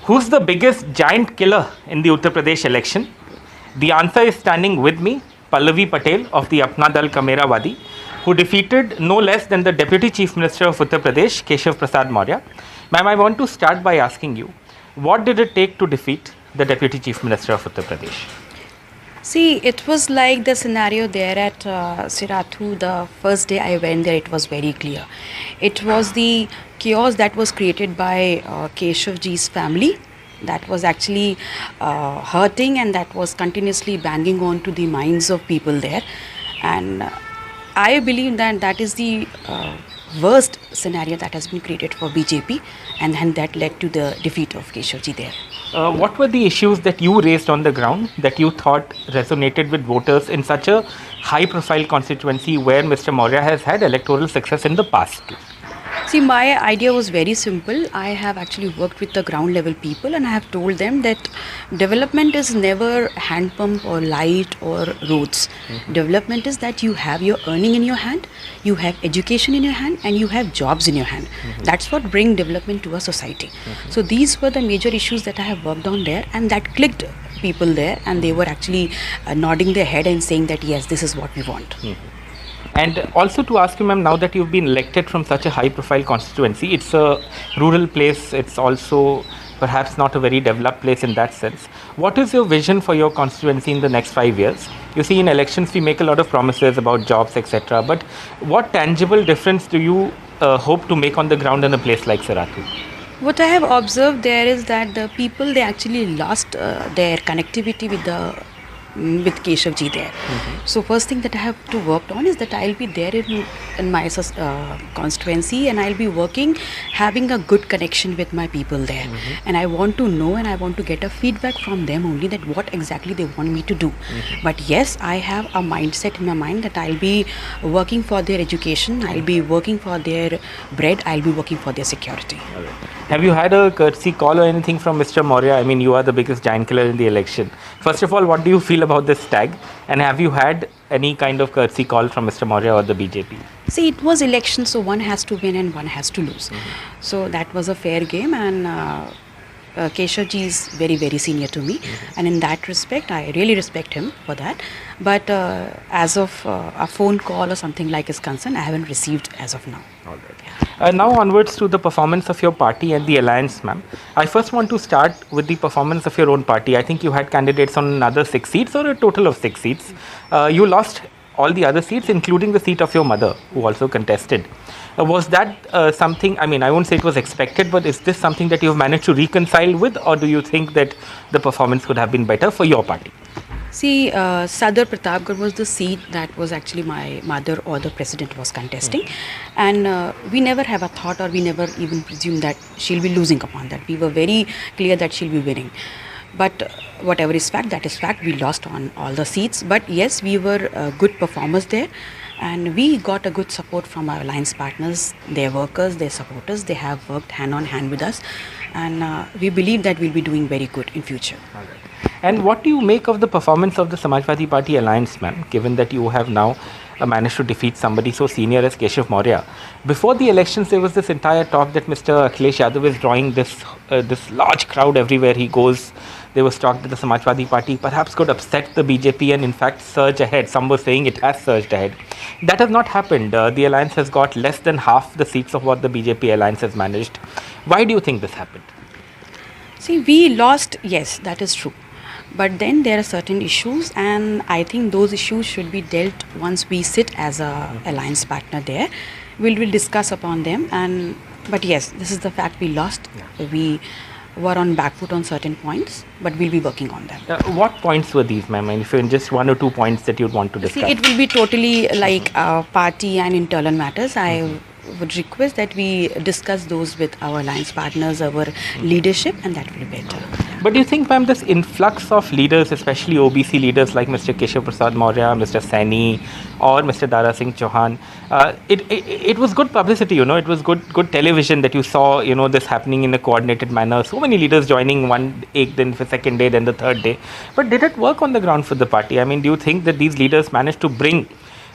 Who's the biggest giant killer in the Uttar Pradesh election? The answer is standing with me, Pallavi Patel of the Apna Dal who defeated no less than the Deputy Chief Minister of Uttar Pradesh, Keshav Maurya. Ma'am, I want to start by asking you, what did it take to defeat the Deputy Chief Minister of Uttar Pradesh? See, it was like the scenario there at Sirathu. The first day I went there, it was very clear. It was the chaos that was created by Keshavji's family that was actually hurting, and that was continuously banging on to the minds of people there. And I believe that that is the worst scenario that has been created for BJP, and that led to the defeat of Keshavji there. What were the issues that you raised on the ground that you thought resonated with voters in such a high-profile constituency where Mr. Maurya has had electoral success in the past? See, my idea was very simple. I have actually worked with the ground level people, and I have told them that development is never hand pump or light or roads. Development is that you have your earning in your hand, you have education in your hand, and you have jobs in your hand. That's what brings development to a society. So these were the major issues that I have worked on there, and that clicked people there, and they were actually nodding their head and saying that yes, this is what we want. And also to ask you, ma'am, now that you've been elected from such a high-profile constituency, it's a rural place, it's also perhaps not a very developed place in that sense. What is your vision for your constituency in the next 5 years? You see, in elections, we make a lot of promises about jobs, etc. But what tangible difference do you hope to make on the ground in a place like Sirathu? What I have observed there is that the people, they actually lost their connectivity with Keshavji there. So first thing that I have to work on is that I'll be there in my constituency, and I'll be working, having a good connection with my people there. And I want to know, and I want to get a feedback from them only, that what exactly they want me to do. But yes, I have a mindset in my mind that I'll be working for their education, I'll be working for their bread, I'll be working for their security. Have you had a courtesy call or anything from Mr. Maurya? I mean, you are the biggest giant killer in the election. First of all, what do you feel about this tag? And have you had any kind of courtesy call from Mr. Maurya or the BJP? See, it was election, so one has to win and one has to lose. So that was a fair game, and Keshavji is very, very senior to me. And in that respect, I really respect him for that. But as of a phone call or something like is concerned, I haven't received as of now. All right. Now onwards to the performance of your party and the alliance, ma'am. I first want to start with the performance of your own party. I think you had candidates on another 6 seats, or a total of 6 seats. You lost all the other seats, including the seat of your mother, who also contested. Was that something, I mean, I won't say it was expected, but is this something that you've managed to reconcile with, or do you think that the performance could have been better for your party? See, Sadar Pratapgarh was the seat that was actually my mother or the president was contesting. And we never have a thought, or we never even presumed that she'll be losing upon that. We were very clear that she'll be winning. But whatever is fact, that is fact. We lost on all the seats. But yes, we were good performers there. And we got a good support from our alliance partners, their workers, their supporters. They have worked hand on hand with us. And we believe that we'll be doing very good in future. All right. And what do you make of the performance of the Samajwadi Party alliance, ma'am, given that you have now managed to defeat somebody so senior as Keshav Maurya? Before the elections, there was this entire talk that Mr. Akhilesh Yadav is drawing this large crowd everywhere he goes. There was talk that the Samajwadi Party perhaps could upset the BJP and in fact surge ahead. Some were saying it has surged ahead. That has not happened. The alliance has got less than half the seats of what the BJP alliance has managed. Why do you think this happened? See, we lost, yes, that is true. But then there are certain issues, and I think those issues should be dealt once we sit as a alliance partner there. We'll discuss upon them. But yes, this is the fact, we lost. We were on back foot on certain points, but we'll be working on them. What points were these, ma'am? And if you just 1 or 2 points that you'd want to discuss. See, it will be totally like party and internal matters. I would request that we discuss those with our alliance partners, our leadership, and that will be better. But do you think, ma'am, this influx of leaders, especially OBC leaders like Mr. Keshav Maurya, Mr. Saini, or Mr. Dara Singh Chauhan, it was good publicity, you know, it was good television that you saw, you know, this happening in a coordinated manner. So many leaders joining one day, then the second day, then the third day. But did it work on the ground for the party? I mean, do you think that these leaders managed to bring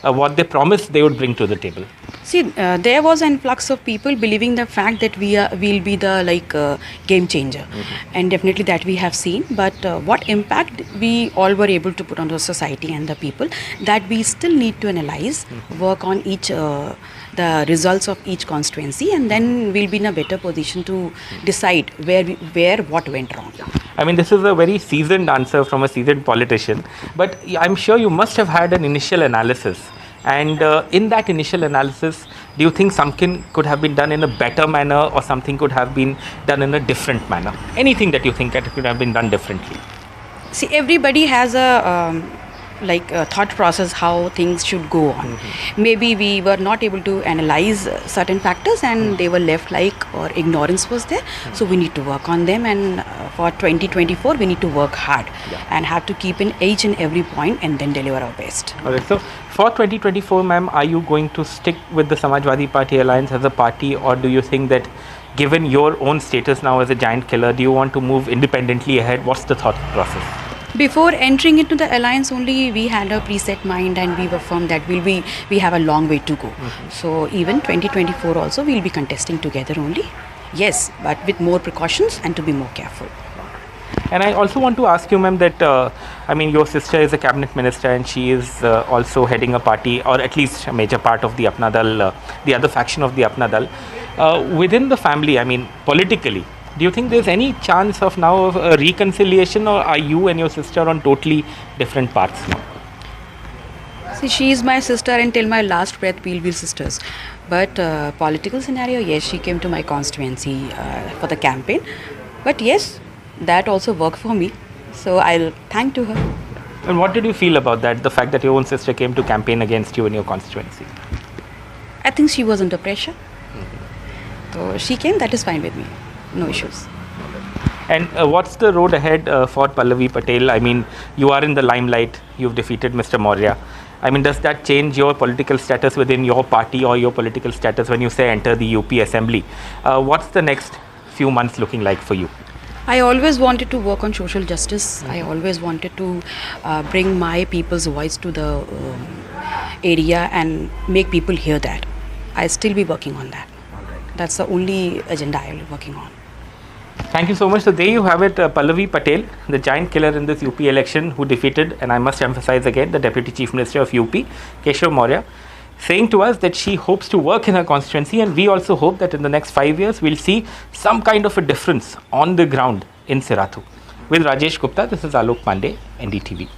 what they promised they would bring to the table? See, there was an influx of people believing the fact that we'll be the game changer, and definitely that we have seen. But what impact we all were able to put on the society and the people, that we still need to analyze, work on each the results of each constituency, and then we'll be in a better position to decide where what went wrong. I mean, this is a very seasoned answer from a seasoned politician, but I'm sure you must have had an initial analysis. And in that initial analysis, do you think something could have been done in a better manner, or something could have been done in a different manner? Anything that you think that could have been done differently? See, everybody has a thought process how things should go on. Maybe we were not able to analyze certain factors, and they were left or ignorance was there. So we need to work on them, and for 2024 we need to work hard and have to keep in each and every point and then deliver our best. Alright, so for 2024, ma'am, are you going to stick with the Samajwadi Party alliance as a party, or do you think that given your own status now as a giant killer, do you want to move independently ahead? What's the thought process? Before entering into the alliance only, we had a preset mind, and we were firm that we have a long way to go. So even 2024 also we'll be contesting together only. Yes, but with more precautions and to be more careful. And I also want to ask you, ma'am, that your sister is a cabinet minister, and she is also heading a party, or at least a major part of the Apna Dal, the other faction of the Apna Dal. Within the family, politically, do you think there's any chance of now of a reconciliation, or are you and your sister on totally different paths now? See, she is my sister, and till my last breath we'll be sisters. But political scenario, yes, she came to my constituency for the campaign. But yes, that also worked for me. So I'll thank to her. And what did you feel about that, the fact that your own sister came to campaign against you in your constituency? I think she was under pressure. So she came, that is fine with me. No issues. And what's the road ahead for Pallavi Patel? You are in the limelight. You've defeated Mr Maurya. Does that change your political status within your party, or your political status when you say enter the UP assembly? What's the next few months looking like for you? I always wanted to work on social justice. I always wanted to bring my people's voice to the area and make people hear that. I'll still be working on that. That's the only agenda I'll be working on. Thank you so much. So there you have it, Pallavi Patel, the giant killer in this UP election, who defeated, and I must emphasize again, the Deputy Chief Minister of UP, Keshav Maurya, saying to us that she hopes to work in her constituency, and we also hope that in the next 5 years we'll see some kind of a difference on the ground in Sirathu. With Rajesh Gupta, this is Alok Pandey, NDTV.